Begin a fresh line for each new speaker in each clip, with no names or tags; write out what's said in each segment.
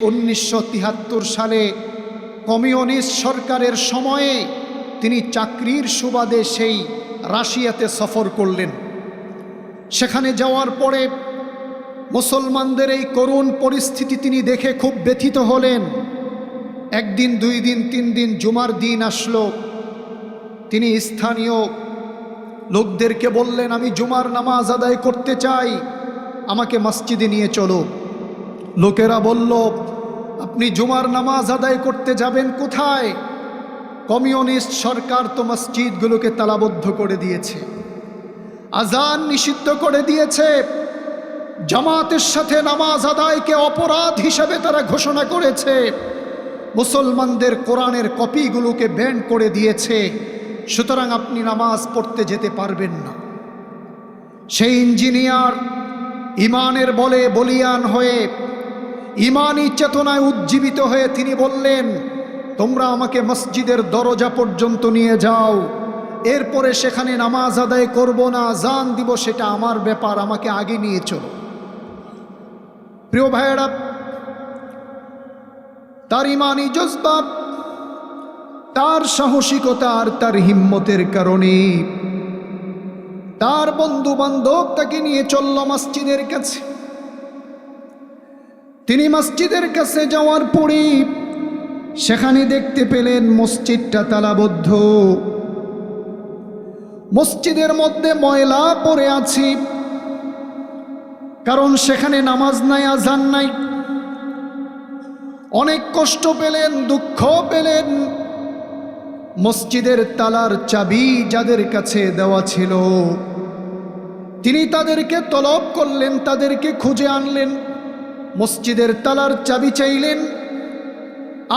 1973 সালে কমিউনিস্ট সরকারের সময়ে তিনি চাকরির সুবাদে সেই রাশিয়াতে সফর করলেন। সেখানে যাওয়ার পরে মুসলমানদের এই করুণ পরিস্থিতি তিনি দেখে খুব ব্যথিত হলেন। একদিন, 2 দিন, 3 দিন জুমার দিন আসলো। তিনি স্থানীয় লোকদেরকে বললেন, আমি জুমার নামাজ আদায় করতে চাই, আমাকে মসজিদে নিয়ে চলো। লোকেরা বলল, আপনি জুমার নামাজ আদায় করতে যাবেন কোথায়? কমিউনিস্ট সরকার তো মসজিদগুলোকে তালাবদ্ধ করে দিয়েছে, আজান নিষিদ্ধ করে দিয়েছে, জামাতের সাথে নামাজ আদায়কে অপরাধ হিসেবে তারা ঘোষণা করেছে, মুসলমানদের কোরআনের কপিগুলোকে ব্যান করে দিয়েছে, সুতরাং আপনি নামাজ পড়তে যেতে পারবেন না। সেই ইঞ্জিনিয়ার ইমানের বলে বলিয়ান হয়ে, ইমানি চেতনায় উজ্জীবিত হয়ে তিনি বললেন, তোমরা আমাকে মসজিদের দরজা পর্যন্ত নিয়ে যাও, এরপরে সেখানে নামাজ আদায় করব না, আজান দিব, সেটা আমার ব্যাপার, আমাকে আগে নিয়ে চলো। প্রিয় ভাইয়েরা, তার ইমানি জজবা, তার সাহসিকতা আর তার হিম্মতের কারণে তার বন্ধু বান্ধব তাকে নিয়ে চলল মসজিদের কাছে। তিনি মসজিদের কাছে যাওয়ার পরে সেখানে দেখতে পেলেন মসজিদটা তালাবদ্ধ। মসজিদের মধ্যে ময়লা পড়ে আছে, কারণ সেখানে নামাজ নাই, আজান নাই। অনেক কষ্ট পেলেন, দুঃখ পেলেন। মসজিদের তালার চাবি যাদের কাছে দেওয়া ছিল, তিনি তাদেরকে তলব করলেন, তাদেরকে খুঁজে আনলেন, মসজিদের তালার চাবি চাইলেন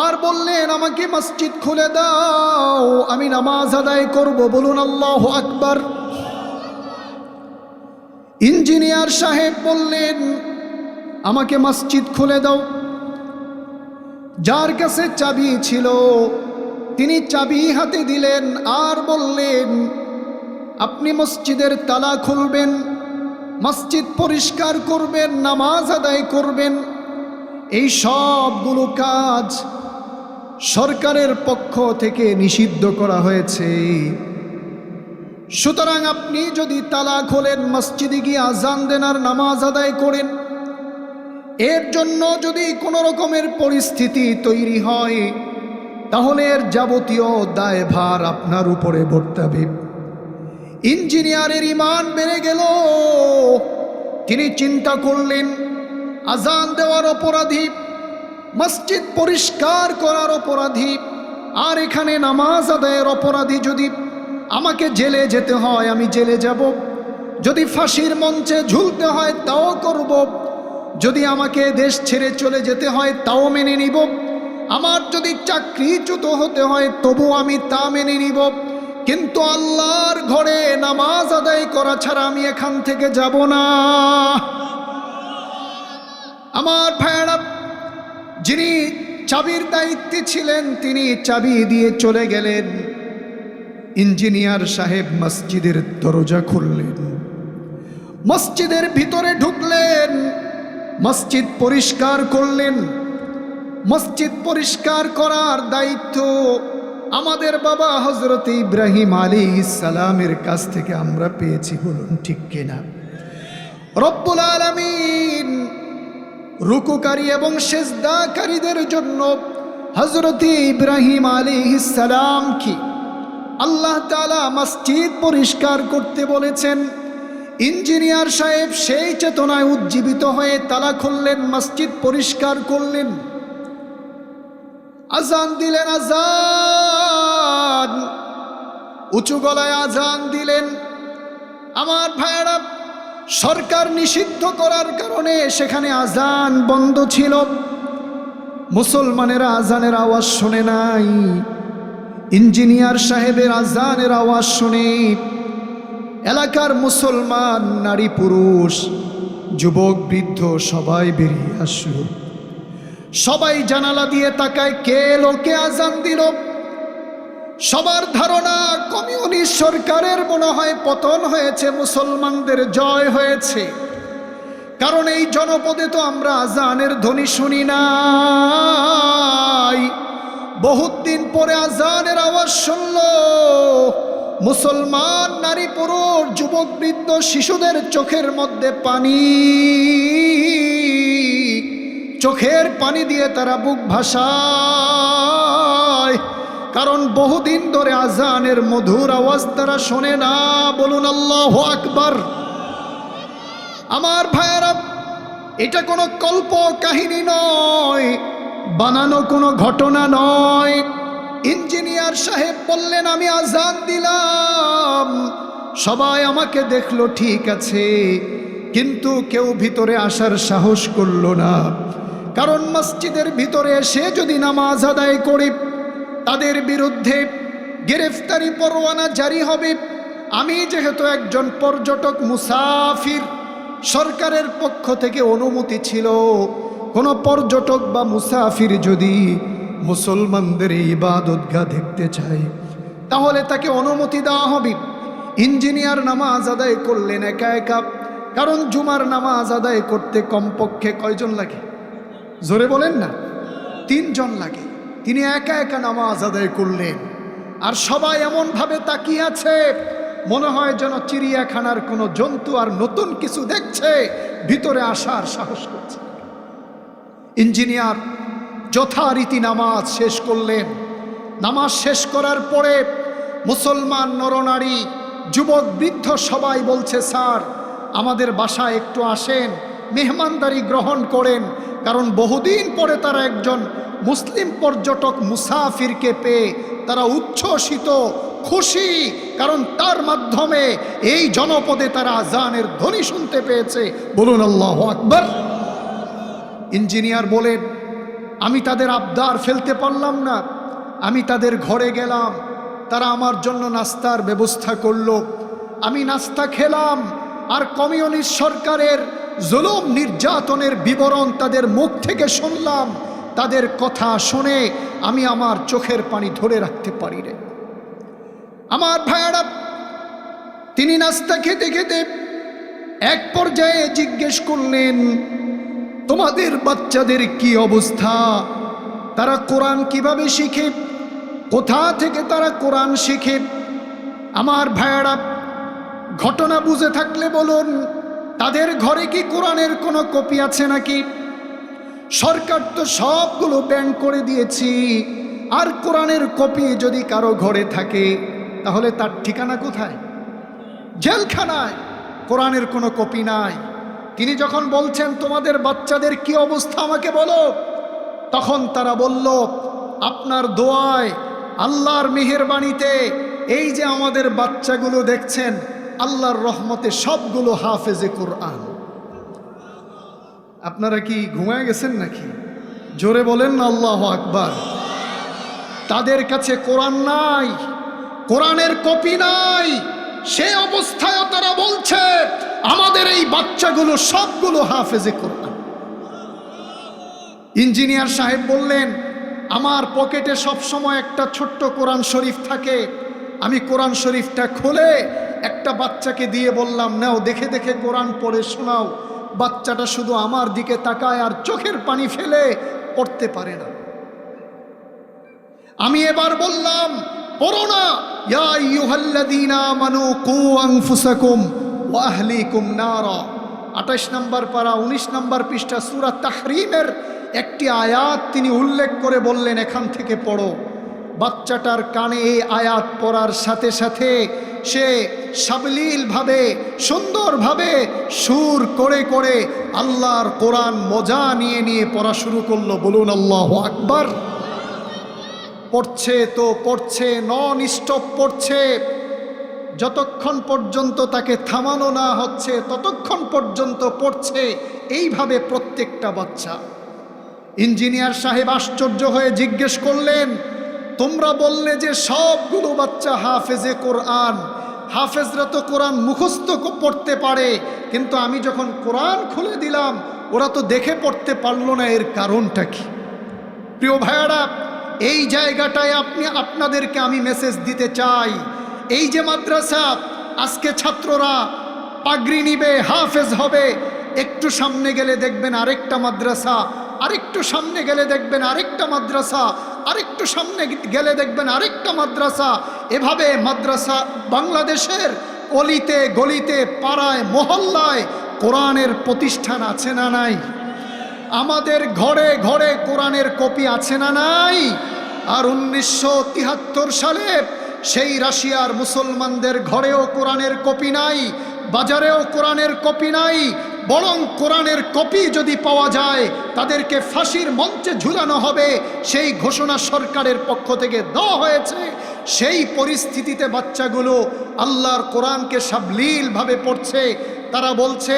আর বললেন, আমাকে মসজিদ খুলে দাও, আমি নামাজ আদায় করব, বলুন আল্লাহু আকবার। ইঞ্জিনিয়ার সাহেব বললেন, আমাকে মসজিদ খুলে দাও। যার কাছে চাবি ছিল তিনি চাবি হাতে দিলেন আর বললেন, আপনি মসজিদের তালা খুলবেন, মসজিদ পরিষ্কার করবেন, নামাজ আদায় করবেন। এই সবগুলো কাজ সরকারের পক্ষ থেকে নিষিদ্ধ করা হয়েছে। সুতরাং আপনি যদি তালা খোলেন, মসজিদে গিয়ে আজান দেন আর নামাজ আদায় করেন, এর জন্য যদি কোনো রকমের পরিস্থিতি তৈরি হয়, তাহলে এর যাবতীয় দায়ভার আপনার উপরে বর্তাবে। ইঞ্জিনিয়ারের ঈমান বেড়ে গেল। তিনি চিন্তা করলেন, আজান দেওয়ার অপরাধী, মসজিদ পরিষ্কার করার অপরাধী, আর এখানে নামাজ আদায়ের অপরাধী। যদি আমাকে জেলে যেতে হয় আমি জেলে যাব, যদি ফাঁসির মঞ্চে ঝুলতে হয় তাও করব, যদি আমাকে দেশ ছেড়ে চলে যেতে হয় তাও মেনে নিব, আমার যদি চাকরিচ্যুত হতে হয় তবু আমি তা মেনে নিব, কিন্তু আল্লাহর ঘরে নামাজ আদায় করা ছাড়া আমি এখান থেকে যাব না। আমার ভাইয়েরা, যিনি চাবির দায়িত্বে ছিলেন তিনি চাবি দিয়ে চলে গেলেন। ইঞ্জিনিয়ার সাহেব মসজিদের দরজা খুললেন, মসজিদের ভিতরে ঢুকলেন, মসজিদ পরিষ্কার করলেন। মসজিদ পরিষ্কার করার দায়িত্ব আমাদের বাবা হযরত ইব্রাহিম আলাইহিস সালামের কাছ থেকে আমরা পেয়েছি, বলুন ঠিক কিনা? রব্বুল আলামিন রুকুকারী এবং সিজদাকারীদের জন্য হযরত ইব্রাহিম আলাইহিস সালামকে আল্লাহ তাআলা মসজিদ পরিষ্কার করতে বলেছেন। ইঞ্জিনিয়ার সাহেব সেই চেতনায় উজ্জীবিত হয়ে তালা খুললেন, মসজিদ পরিষ্কার করলেন, আজান দিলেন, আজান উঁচু গলায় আজান দিলেন। আমার ভাইয়েরা, সরকার নিষিদ্ধ করার কারণে সেখানে আজান বন্ধ ছিল, মুসলমানেরা আজানের আওয়াজ শোনে নাই। ইঞ্জিনিয়ার সাহেবের আজানের আওয়াজ শুনে এলাকার মুসলমান নারী পুরুষ যুবক বৃদ্ধ সবাই বেরিয়ে আসলো। সবাই জানালা দিয়ে তাকায়, কে লোকে আজান দিল। সবার ধারণা কমিউনিস্ট সরকারের মনে হয় পতন হয়েছে, মুসলমানদের জয় হয়েছে। কারণ এই জনপদে তো আমরা আজানের ধ্বনি শুনি নাই। বহুত দিন পরে আজানের আওয়াজ শুনল। মুসলমান নারী পুরুষ যুবক বৃদ্ধ শিশুদের চোখের মধ্যে পানি, চোখের পানি দিয়ে তারা বুক ভাসায়, কারণ বহুদিন ধরে আজানের মধুর আওয়াজ তারা শোনে না। বলুন আল্লাহু আকবার। আমার ভাইয়েরা, এটা কোনো কল্প কাহিনী নয়, বানানো কোনো ঘটনা নয়। ইঞ্জিনিয়ার সাহেব বললেন, আমি আজান দিলাম, সবাই আমাকে দেখলো, ঠিক আছে, কিন্তু কেউ ভিতরে আসার সাহস করল না। কারণ মসজিদের ভিতরে এসে যদি নামাজ আদায় করি, তাদের বিরুদ্ধে গ্রেফতারি পরোয়ানা জারি হবে। আমি যেহেতু একজন পর্যটক মুসাফির, সরকারের পক্ষ থেকে অনুমতি ছিল, কোনো পর্যটক বা মুসাফির যদি মুসলমানদের ইবাদতগাহ দেখতে চায় তাহলে তাকে অনুমতি দেওয়া হবে। ইঞ্জিনিয়ার নামাজ আদায় করলেন একা একা, কারণ জুমার নামাজ আদায় করতে কমপক্ষে কয়জন লাগে? জোরে বলেন না, 3 জন লাগে। তিনি একা একা নামাজ আদায় করলেন, আর সবাই এমনভাবে তাকিয়ে আছে, মনে হয় যেন চিড়িয়াখানার কোনো জন্তু আর নতুন কিছু দেখছে, ভিতরে আসার সাহস করছে। ইঞ্জিনিয়ার যথারীতি নামাজ শেষ করলেন। নামাজ শেষ করার পরে মুসলমান নরনারী যুবক বৃদ্ধ সবাই বলছে, স্যার আমাদের বাসায় একটু আসেন, মেহমানদারি গ্রহণ করেন। কারণ বহুদিন পরে তারা একজন মুসলিম পর্যটক মুসাফিরকে পেয়ে তারা উচ্ছ্বসিত, খুশি, কারণ তার মাধ্যমে এই জনপদে তারা আজানের ধ্বনি শুনতে পেয়েছে। বলুন আল্লাহু আকবার। ইঞ্জিনিয়ার বলেন, আমি তাদের আবদার ফেলতে পারলাম না, আমি তাদের ঘরে গেলাম, তারা আমার জন্য নাস্তার ব্যবস্থা করলো, আমি নাস্তা খেলাম, আর কমিউনিস্ট সরকারের জুলুম নির্যাতনের বিবরণ তাদের মুখ থেকে শুনলাম। তাদের কথা শুনে আমি আমার চোখের পানি ধরে রাখতে পারি রে। আমার ভাইয়ারা, তিনি নাস্তা খেতে খেতে এক পর্যায়ে জিজ্ঞেস করলেন, তোমাদের বাচ্চাদের কি অবস্থা? তারা কোরআন কিভাবে শিখে? কোথা থেকে তারা কোরআন শিখে? আমার ভাইয়ারা, ঘটনা বুঝে থাকলে বলুন, তাদের ঘরে কি কোরআনের কোনো কপি আছে নাকি? সরকার তো সবগুলো ব্যান করে দিয়েছি, আর কোরআনের কপি যদি কারো ঘরে থাকে তাহলে তার ঠিকানা কোথায়? জেলখানায়। কোরআনের কোনো কপি নাই। তিনি যখন বলছেন তোমাদের বাচ্চাদের কি অবস্থা আমাকে বলো, তখন তারা বলল, আপনার দোয়ায়, আল্লাহর মেহেরবানিতে এই যে আমাদের বাচ্চাগুলো দেখছেন, আল্লাহর রহমতে সবগুলো হাফেজে কোরআন। আপনারা কি ঘুমায় গেছেন নাকি? জোরে বলেন না আল্লাহু আকবার। তাদের কাছে কোরআন নাই, কোরআনের কপি নাই, সে অবস্থায় তারা বলছে আমাদের এই বাচ্চাগুলো সবগুলো হাফেজে কোরআন। ইঞ্জিনিয়ার সাহেব বললেন, আমার পকেটে সবসময় একটা ছোট্ট কোরআন শরীফ থাকে, আমি কোরআন শরীফটা খুলে একটা বাচ্চাকে দিয়ে বললাম, নাও দেখে দেখে কোরআন পড়ে শোনাও। বাচ্চাটা শুধু আমার দিকে তাকায় আর চোখের পানি ফেলে, পড়তে পারে না। আমি এবার বললাম, পড়ো না, ইয়া আইয়ুহাল্লাযীনা আমানু কু আনফুসাকুম ওয়া আহলিকুম নারা। 28 নম্বর পারা 19 নম্বর পৃষ্ঠা সূরা তাহরিমের একটি আয়াত তিনি উল্লেখ করে বললেন, এখান থেকে পড়ো। বাচ্চাটার কানে এই আয়াত পড়ার সাথে সাথে সে সাবলীলভাবে, সুন্দরভাবে সুর করে করে আল্লাহর কোরআন মজা নিয়ে নিয়ে পড়া শুরু করলো। বলুন আল্লাহু আকবার। পড়ছে তো পড়ছে, নন স্টপ পড়ছে। যতক্ষণ পর্যন্ত তাকে থামানো না হচ্ছে ততক্ষণ পর্যন্ত পড়ছে, এইভাবে প্রত্যেকটা বাচ্চা। ইঞ্জিনিয়ার সাহেব আশ্চর্য হয়ে জিজ্ঞেস করলেন, তোমরা বললে যে সবগুলো বাচ্চা হাফেজে কোরআন, হাফেজরা তো কোরআন মুখস্থ পড়তে পারে, কিন্তু আমি যখন কোরআন খুলে দিলাম ওরা তো দেখে পড়তে পারলো না, এর কারণটা কি? প্রিয় ভাইয়ারা, এই জায়গাটায় আপনাদেরকে আমি মেসেজ দিতে চাই। এই যে মাদ্রাসা, আজকে ছাত্ররা পাগড়ি নিবে, হাফেজ হবে, একটু সামনে গেলে দেখবেন আরেকটা মাদ্রাসা, আরেকটু সামনে গেলে দেখবেন আরেকটা মাদ্রাসা, আরেকটু সামনে গেলে দেখবেন আরেকটা মাদ্রাসা। এভাবে মাদ্রাসা বাংলাদেশের অলিতে গলিতে পাড়ায় মহল্লায় কোরআনের প্রতিষ্ঠান আছে না নাই? আমাদের ঘরে ঘরে কোরআনের কপি আছে না নাই? আর 1973 সালে সেই রাশিয়ার মুসলমানদের ঘরেও কোরআনের কপি নাই, বাজারেও কোরআনের কপি নাই, বরং কোরআনের কপি যদি পাওয়া যায় তাদেরকে ফাঁসির মঞ্চে ঝুলানো হবে, সেই ঘোষণা সরকারের পক্ষ থেকে দেওয়া হয়েছে। সেই পরিস্থিতিতে বাচ্চাগুলো আল্লাহর কোরআনকে সাবলীলভাবে পড়ছে। তারা বলছে,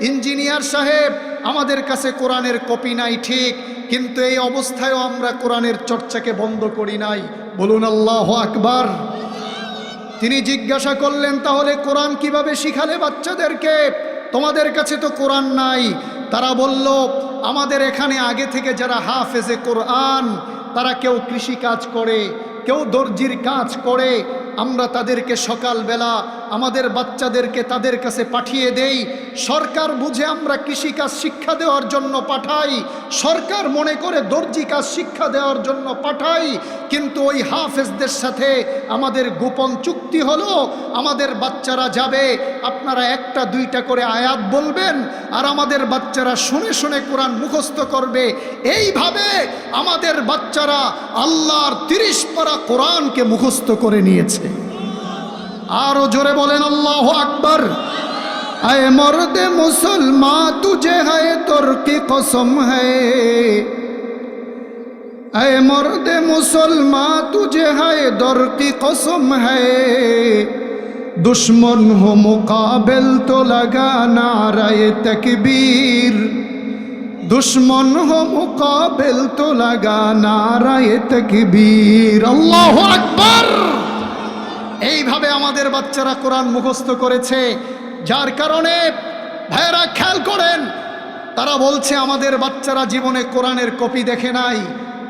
ইঞ্জিনিয়ার সাহেব আমাদের কাছে কোরআনের কপি নাই ঠিক, কিন্তু এই অবস্থায়ও আমরা কোরআনের চর্চাকে বন্ধ করি নাই। বলুন আল্লাহু আকবার। তিনি জিজ্ঞাসা করলেন, তাহলে কোরআন কিভাবে শিখালে বাচ্চাদেরকে? তোমাদের কাছে তো কোরআন নাই। তারা বলল, আমাদের এখানে আগে থেকে যারা হাফেজে কোরআন, তারা কেউ কৃষি কাজ করে, কেউ দর্জির কাজ করে, আমরা তাদেরকে সকালবেলা আমাদের বাচ্চাদেরকে তাদের কাছে পাঠিয়ে দেই। সরকার বুঝে আমরা কৃষিকাজ শিক্ষা দেওয়ার জন্য পাঠাই, সরকার মনে করে দর্জি কাজ শিক্ষা দেওয়ার জন্য পাঠাই, কিন্তু ওই হাফেজদের সাথে আমাদের গোপন চুক্তি হলো, আমাদের বাচ্চারা যাবে, আপনারা একটা দুইটা করে আয়াত বলবেন, আর আমাদের বাচ্চারা শুনে শুনে কোরআন মুখস্থ করবে। এইভাবে আমাদের বাচ্চারা আল্লাহর 30 পারা কোরআনকে মুখস্থ করে নিয়েছে। আরো জোরে বলেন আল্লাহু আকবার। আয়ে মর্দে মুসলমান তুঝে है তোর কি কসম है, আয়ে মর্দে মুসলমান তুঝে है দর কি কসম है, दुश्मन हो मुकाबिल तो लगा नारे तकबीर, दुश्मन हो मुकाबिल तो लगा नारे तकबीर। আল্লাহু আকবার। এইভাবে আমাদের বাচ্চারা কোরআন মুখস্থ করেছে, যার কারণে ভাইরা খেয়াল করেন, তারা বলছে আমাদের বাচ্চারা জীবনে কোরআনের কপি দেখে নাই,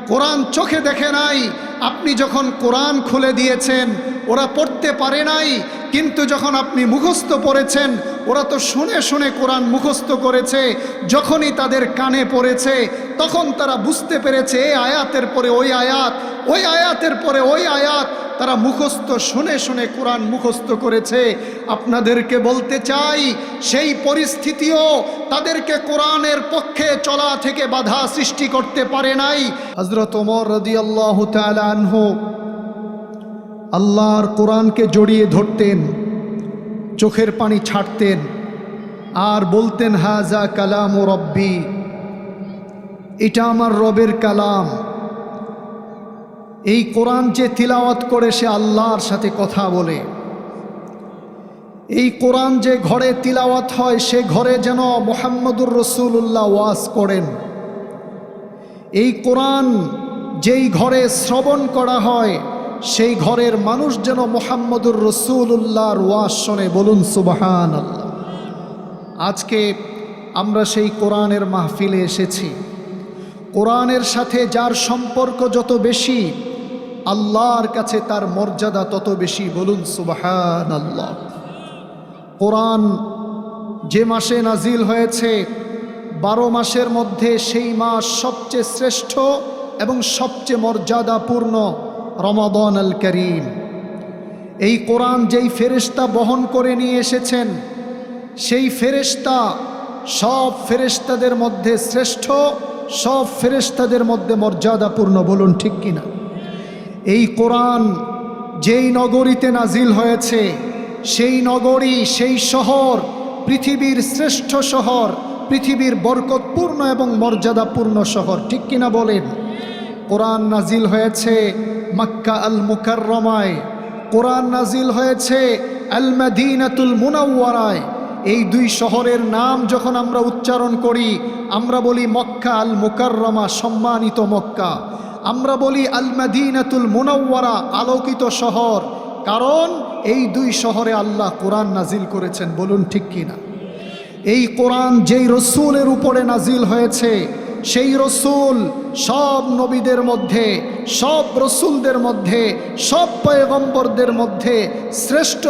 কোরআন চোখে দেখে নাই। আপনি যখন কোরআন খুলে দিয়েছেন ওরা পড়তে পারে নাই, কিন্তু যখন আপনি মুখস্থ পড়েছেন ওরা তো শুনে শুনে কোরআন মুখস্থ করেছে। যখনই তাদের কানে পড়েছে তখন তারা বুঝতে পেরেছে এই আয়াতের পরে ওই আয়াত, ওই আয়াতের পরে ওই আয়াত, তারা মুখস্থ শুনে শুনে কোরআন মুখস্থ করেছে। আপনাদেরকে বলতে চাই, সেই পরিস্থিতিও তাদেরকে কোরআনের পক্ষে চলা থেকে বাধা সৃষ্টি করতে পারে নাই। হযরত ওমর রাদিয়াল্লাহু তাআলা আনহু আল্লাহর কোরআনকে জড়িয়ে ধরতেন, চোখের পানি ছাড়তেন আর বলতেন, হাজা কালাম রব্বি, এটা আমার রবের কালাম। এই কোরআন যে তিলাওয়াত করে সে আল্লাহর সাথে কথা বলে। এই কোরআন যে ঘরে তিলাওয়াত হয় সে ঘরে যেন মুহাম্মদুর রাসূলুল্লাহ ওয়াজ করেন। এই কোরআন যেই ঘরে শ্রবণ করা হয় সেই ঘরের মানুষ যেন মুহাম্মদুর রাসূলুল্লাহর ওয়াজ শোনে। বলুন সুবহানাল্লাহ। আজকে আমরা সেই কোরআনের মাহফিলে এসেছি। কোরআনের সাথে যার সম্পর্ক যত বেশি, আল্লাহর কাছে তার মর্যাদা তত বেশি। বলুন সুবহানাল্লাহ। কোরআন যে মাসে নাজিল হয়েছে 12 মাসের মধ্যে সেই মাস সবচেয়ে শ্রেষ্ঠ এবং সবচেয়ে মর্যাদাপূর্ণ রমাদান আল করিম। এই কোরআন যেই ফেরেশতা বহন করে নিয়ে এসেছেন সেই ফেরেশতা সব ফেরেশতাদের মধ্যে শ্রেষ্ঠ, সব ফেরেশতাদের মধ্যে মর্যাদাপূর্ণ। বলুন ঠিক কিনা? এই কোরআন যেই নগরীতে নাজিল হয়েছে সেই নগরী, সেই শহর পৃথিবীর শ্রেষ্ঠ শহর, পৃথিবীর বরকতপূর্ণ এবং মর্যাদাপূর্ণ শহর। ঠিক কিনা বলেন? কোরআন নাজিল হয়েছে মক্কা আল মুকাররমায়, কোরআন নাজিল হয়েছে আল মদিনাতুল মুনাওয়ারায়। এই দুই শহরের নাম যখন আমরা উচ্চারণ করি আমরা বলি মক্কা আল মুকাররমা, সম্মানিত মক্কা। আমরা বলি আল মদিনাতুল মুনাওয়ারা, আলোকিত শহর, কারণ এই দুই শহরে আল্লাহ কোরআন নাজিল করেছেন। বলুন ঠিক কিনা? এই কোরআন যেই রসুলের উপরে নাজিল হয়েছে সেই রসুল সব নবীদের মধ্যে, সব রসুলদের মধ্যে, সব পয়গম্বরদের মধ্যে শ্রেষ্ঠ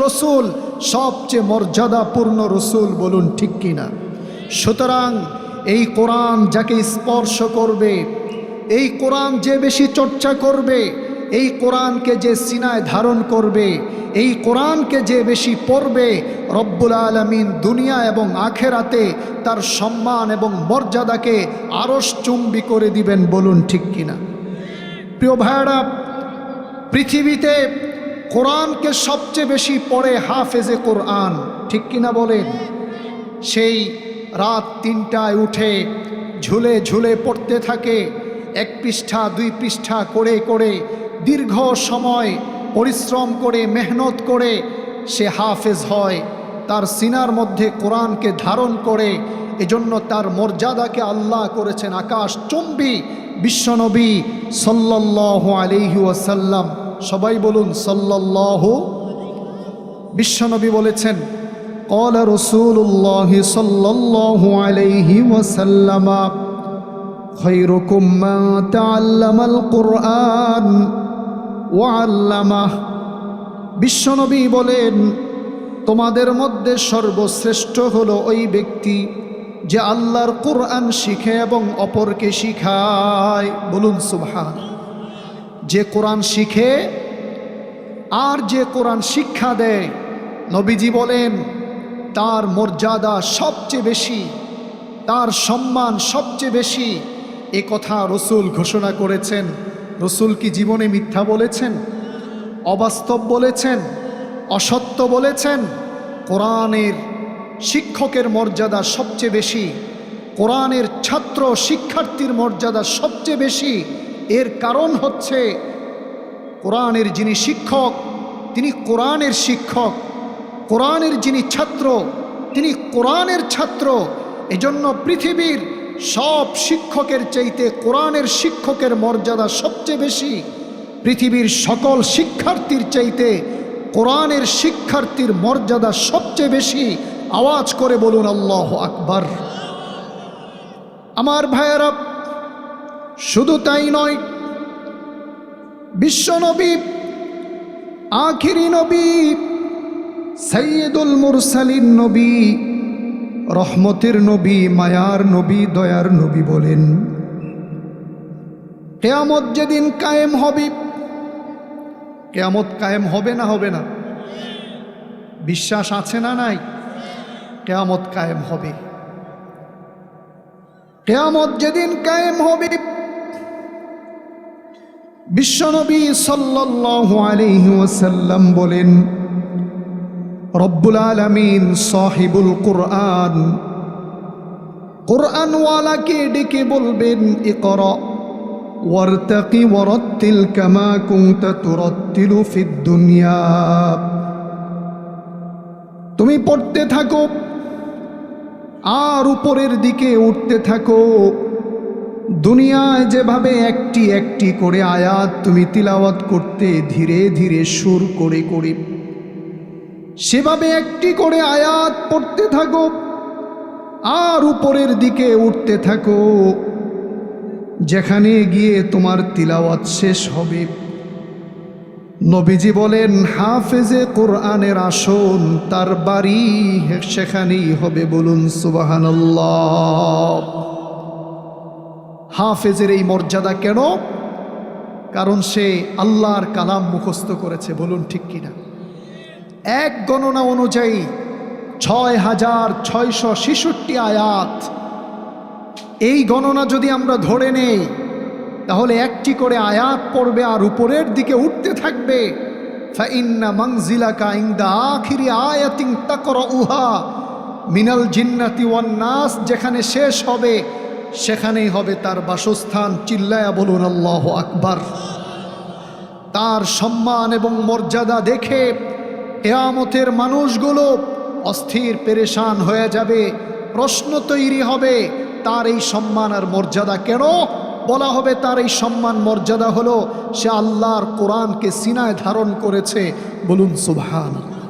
রসুল, সবচেয়ে মর্যাদাপূর্ণ রসুল। বলুন ঠিক কিনা? সুতরাং এই কোরআন যাকে স্পর্শ করবে, এই কোরআন যে বেশি চর্চা করবে, এই কোরআনকে যে সিনায় ধারণ করবে, এই কোরআনকে যে বেশি পড়বে, রব্বুল আলামিন দুনিয়া এবং আখেরাতে তার সম্মান এবং মর্যাদাকে আরশচুম্বী করে দিবেন। বলুন ঠিক কিনা? প্রিয় ভাইরা, পৃথিবীতে কোরআনকে সবচেয়ে বেশি পড়ে হাফেজে কোরআন, ঠিক কিনা বলেন? সেই রাত 3টায় উঠে ঝুলে ঝুলে পড়তে থাকে, 1 পৃষ্ঠা 2 পৃষ্ঠা করে করে দীর্ঘ সময় পরিশ্রম করে মেহনত করে সে হাফেজ হয়, তার সিনার মধ্যে কোরআনকে ধারণ করে। এজন্য তার মর্যাদাকে আল্লাহ করেছেন আকাশচুম্বী। বিশ্বনবী সাল্লাল্লাহু আলাইহি ওয়াসাল্লাম, সবাই বলুন সাল্লাল্লাহু। বিশ্বনবী বলেছেন, ক্বালা রাসূলুল্লাহ সাল্লাল্লাহু আলাইহি ওয়াসাল্লাম, খায়রুকুম মান তাআল্লামাল কুরআন ওয়া আল্লামাহ। বিশ্বনবী বলেন, তোমাদের মধ্যে সর্বশ্রেষ্ঠ হলো ওই ব্যক্তি যে আল্লাহর কোরআন শিখে এবং অপরকে শিখায়। বলুন সুবহান। যে কোরআন শিখে আর যে কোরআন শিক্ষা দেয়, নবীজি বলেন তার মর্যাদা সবচেয়ে বেশি, তার সম্মান সবচেয়ে বেশি। এ কথা রসুল ঘোষণা করেছেন। রসুল কি জীবনে মিথ্যা বলেছেন, অবাস্তব বলেছেন, অসত্য বলেছেন? কোরআনের শিক্ষকের মর্যাদা সবচেয়ে বেশি, কোরআনের ছাত্র শিক্ষার্থীর মর্যাদা সবচেয়ে বেশি। এর কারণ হচ্ছে কোরআনের যিনি শিক্ষক তিনি কোরআনের শিক্ষক, কোরআনের যিনি ছাত্র তিনি কোরআনের ছাত্র। এজন্য পৃথিবীর সব শিক্ষকের চাইতে কোরআনের শিক্ষকের মর্যাদা সবচেয়ে বেশি। পৃথিবীর সকল শিক্ষার্থীর চাইতে কোরআনের শিক্ষার্থীর মর্যাদা সবচেয়ে বেশি। আওয়াজ করে বলুন আল্লাহু আকবার। আমার ভাইয়েরা, শুধু তাই নয়, বিশ্বনবী, আখিরি নবী, সাইয়্যিদুল মুরসালিন নবী, রহমতের নবী, মায়ার নবী, দয়ার নবী বলেন, কিয়ামত যেদিন কায়েম হবে, কিয়ামত কায়েম হবে না হবে না? বিশ্বাস আছে না নাই? কিয়ামত কায়েম হবে। কিয়ামত যেদিন কায়েম হবে, বিশ্বনবী সাল্লাল্লাহু আলাইহি ওয়াসাল্লাম বলেন, রব্বুল আলামিন সাহিবুল কুরআন, কুরআনওয়ালাকে ডেকে বলবেন, ইকরা ওয়ারতাকি ওয়ারাত্তিল কামা কুনতা তুরাত্তিলু ফিদ দুনিয়া। তুমি পড়তে থাকো আর উপরের দিকে উঠতে থাকো। দুনিয়ায় যেভাবে একটি একটি করে আয়াত তুমি তিলাওয়াত করতে ধীরে ধীরে সুর করে করে, সেভাবে একটি করে আয়াত পড়তে থাকো আর উপরের দিকে উঠতে থাকো। যেখানে গিয়ে তোমার তিলাওয়াত শেষ হবে, নবীজি বলেন হাফেজে কোরআনের আসন তার বাড়ি সেখানেই হবে। বলুন সুবহানাল্লাহ। হাফেজের এই মর্যাদা কেন? কারণ সে আল্লাহর কালাম মুখস্থ করেছে। বলুন ঠিক কিনা? এক গণনা অনুযায়ী ৬,৬৬৬ আয়াত। এই গণনা যদি আমরা ধরে নেই, তাহলে একটি করে আয়াত পড়বে আর উপরের দিকে উঠতে থাকবে। ফাইন্না মানজিলাকা ইনদা আখিরি আয়াতিন তাকরাউহা মিনাল জিন্নাতি ওয়ান নাস। যেখানে শেষ হবে সেখানেই হবে তার বাসস্থান। চিল্লায়া বলুন আল্লাহু আকবার। তার সম্মান এবং মর্যাদা দেখে কিয়ামতের মানুষগুলো অস্থির পেরেশান হয়ে যাবে। প্রশ্ন তৈরি হবে, তার এই সম্মান আর মর্যাদা কেন? বলা হবে তার এই সম্মান মর্যাদা হলো সে আল্লাহর কোরআনকে সিনায় ধারণ করেছে। বলুন সুবহানাল্লাহ।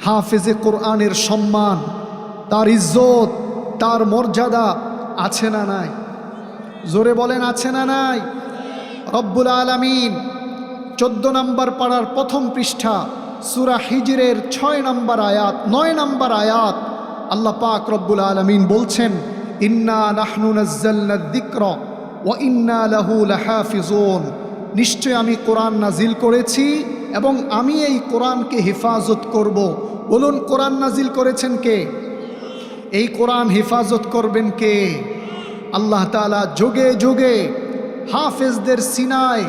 হাফেজে কোরআনের সম্মান, তার ইজ্জত, তার মর্যাদা আছে না নাই? জোরে বলেন আছে না নাই? রব্বুল আলামিন 14 নম্বর পাড়ার প্রথম পৃষ্ঠা সূরা হিজরের 6 নম্বর আয়াত 9 নম্বর আয়াত আল্লাহ পাক রব্বুল আলামিন বলছেন, ইন্না নাহনু নাজ্জালনা যিকরা ওয়া ইন্না লাহু লাহাফিজুন, নিশ্চয় আমি কোরআন নাজিল করেছি এবং আমি এই কোরআনকে হেফাজত করব। বলুন, কোরআন নাজিল করেছেন কে? এই কোরআন হেফাজত করবেন কে? আল্লাহ তাআলা যুগে যুগে হাফেজদের সিনায়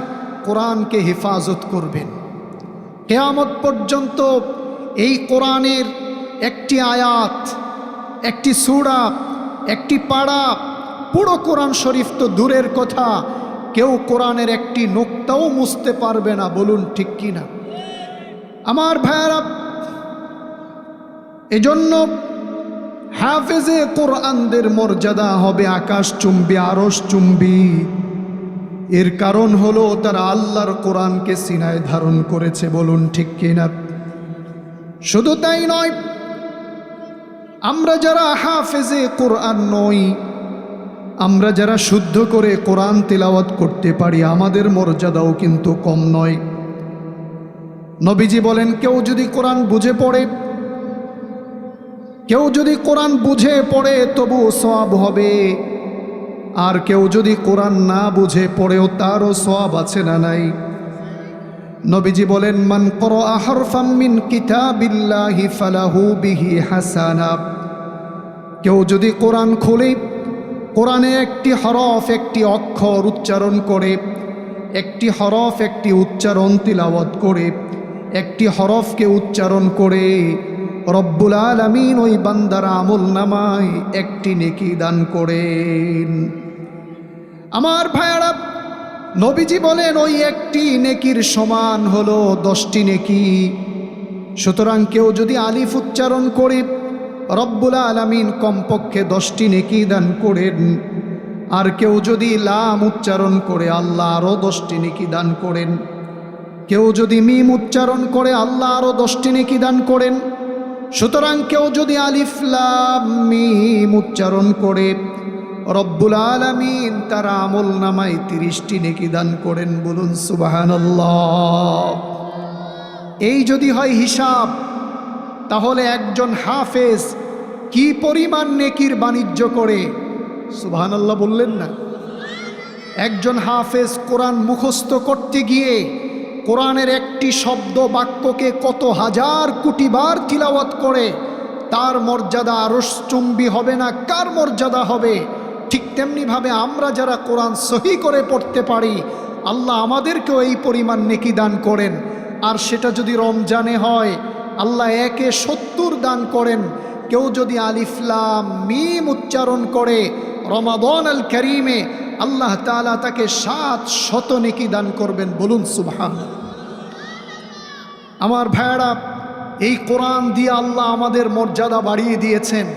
কোরআনকে হেফাজত করবেন। কিয়ামত পর্যন্ত এই কোরআনের একটি আয়াত, একটি সূরা, একটি পারা, পুরো কোরআন শরীফ তো দূরের কথা, কেউ কোরআনের একটি নোক্তাও মুছতে পারবে না। বলুন ঠিক কি না? আমার ভাইয়েরা, এজন্য হাফেজে কোরআনদের মর্যাদা হবে আকাশচুম্বী, আরশচুম্বী। এর কারণ হলো তারা আল্লাহর কোরআনকে সিনায় ধারণ করেছে। বলুন ঠিক কিনা? শুধু তাই নয়, আমরা যারা হাফেজে কোরআন নই, আমরা যারা শুদ্ধ করে কোরআন তিলাওয়াত করতে পারি, আমাদের মর্যাদাও কিন্তু কম নয়। নবীজি বলেন, কেউ যদি কোরআন বুঝে পড়ে, কেউ যদি কোরআন বুঝে পড়ে তবু সওয়াব হবে, আর কেউ যদি কোরআন না বুঝে পড়েও তারও সওয়াব আছে না নাই? নবীজি বলেন, মান ক্বরাআ হারফাম মিন কিতাবিল্লাহি ফালাহু বিহি হাসানা, কেউ যদি কোরআন খুলে কোরআনে একটি হরফ, একটি অক্ষর উচ্চারণ করে, একটি হরফ, একটি উচ্চারণ তিলাওয়াত করে, একটি হরফকে উচ্চারণ করে, রব্বুল আলামিন ওই বান্দার আমল নামায় একটি নেকি দান করেন। আমার ভাইয়ারা, নবীজি বলেন ওই একটি নেকির সমান হলো 10টি নেকি। সুতরাং কেউ যদি আলিফ উচ্চারণ করে, রব্বুল আলামিন কমপক্ষে 10টি নেকি দান করেন। আর কেউ যদি লাম উচ্চারণ করে, আল্লাহ আরও 10টি নেকি দান করেন। কেউ যদি মিম উচ্চারণ করে, আল্লাহ আরও 10টি নেকি দান করেন। সুতরাং কেউ যদি আলিফ লাম মিম উচ্চারণ করে, রব্বুল আলামিন তার আমল নামায় 30টি নেকি দান করেন। বলুন সুবহানাল্লাহ। এই যদি হয় হিসাব, তাহলে একজন হাফেজ কি পরিমাণ নেকির বাণিজ্য করে? সুবহানাল্লাহ বললেন না? একজন হাফেজ কোরআন মুখস্থ করতে গিয়ে কোরআনের একটি শব্দ বাক্যকে কত হাজার কোটি বার তিলাওয়াত করে, তার মর্যাদা আরশচুম্বী হবে না? কার মর্যাদা হবে? ঠিক তেমনিভাবে আমরা যারা কোরআন সহি করে পড়তে পারি, আল্লাহ আমাদেরকেও এই পরিমাণ নেকি দান করেন। আর সেটা যদি রমজানে হয়, আল্লাহ 1-এ 70 দান করেন। কেউ যদি আলিফ লাম মিম উচ্চারণ করে রমাদান আল কারীমে, আল্লাহ তাআলা তাকে 700 নেকি দান করবেন। বলুন সুবহানাল্লাহ। আমার ভাইয়েরা, এই কোরআন দিয়ে আল্লাহ আমাদের মর্যাদা বাড়িয়ে দিয়েছেন।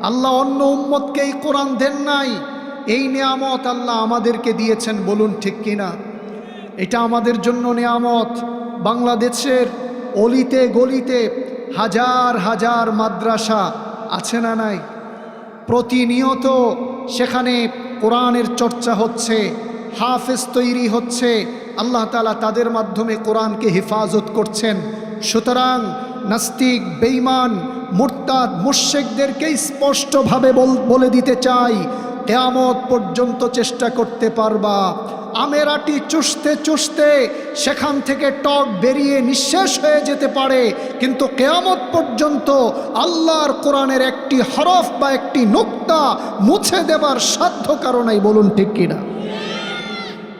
আল্লাহ অন্য উম্মতকে এই কোরআন দেন নাই, এই নিয়ামত আল্লাহ আমাদেরকে দিয়েছেন। বলুন ঠিক কিনা? এটা আমাদের জন্য নিয়ামত। বাংলাদেশের অলিতে গলিতে হাজার হাজার মাদ্রাসা আছে না নাই? প্রতিনিয়ত সেখানে কোরআনের চর্চা হচ্ছে, হাফেজ তৈরি হচ্ছে। আল্লাহ তাআলা তাদের মাধ্যমে কোরআনকে হেফাজত করছেন। সুতরাং নাস্তিক, বেঈমান, মুরতাদ, মুশরিকদেরকে স্পষ্টভাবে বলে দিতে চাই, কিয়ামত পর্যন্ত চেষ্টা করতে পারবা, আমের আটি চুষতে চুষতে সেখান থেকে টক বেরিয়ে নিঃশেষ হয়ে যেতে পারে, কিন্তু কিয়ামত পর্যন্ত আল্লাহর কোরআনের একটি হরফ বা একটি নুক্তা মুছে দেবার সাধ্য কারো নাই। বলুন ঠিক কিনা?